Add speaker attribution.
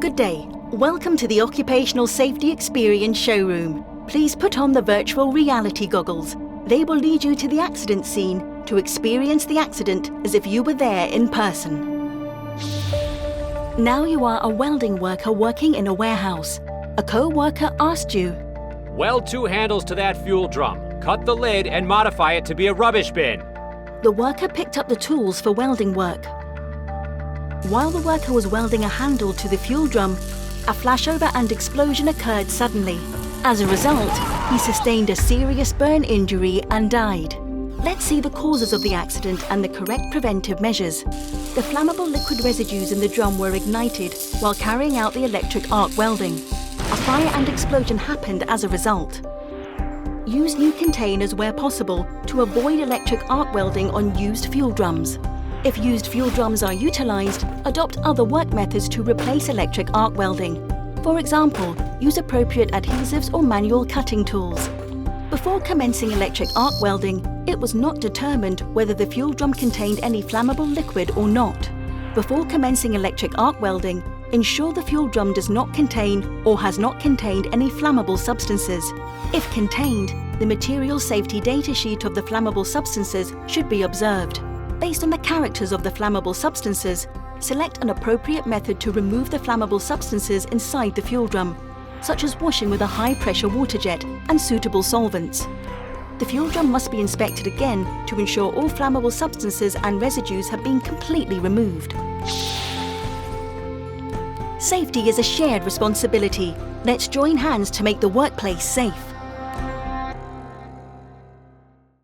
Speaker 1: Good day. Welcome to the Occupational Safety Experience showroom. Please put on the virtual reality goggles. They will lead you to the accident scene to experience the accident as if you were there in person. Now you are a welding worker working in a warehouse. A co-worker asked you,
Speaker 2: "Weld 2 handles to that fuel drum. Cut the lid and modify it to be a rubbish bin."
Speaker 1: The worker picked up the tools for welding work. While the worker was welding a handle to the fuel drum, a flashover and explosion occurred suddenly. As a result, he sustained a serious burn injury and died. Let's see the causes of the accident and the correct preventive measures. The flammable liquid residues in the drum were ignited while carrying out the electric arc welding. A fire and explosion happened as a result. Use new containers where possible to avoid electric arc welding on used fuel drums. If used fuel drums are utilized, adopt other work methods to replace electric arc welding. For example, use appropriate adhesives or manual cutting tools. Before commencing electric arc welding, it was not determined whether the fuel drum contained any flammable liquid or not. Before commencing electric arc welding, ensure the fuel drum does not contain or has not contained any flammable substances. If contained, the material safety data sheet of the flammable substances should be observed. Based on the characters of the flammable substances, select an appropriate method to remove the flammable substances inside the fuel drum, such as washing with a high-pressure water jet and suitable solvents. The fuel drum must be inspected again to ensure all flammable substances and residues have been completely removed. Safety is a shared responsibility. Let's join hands to make the workplace safe.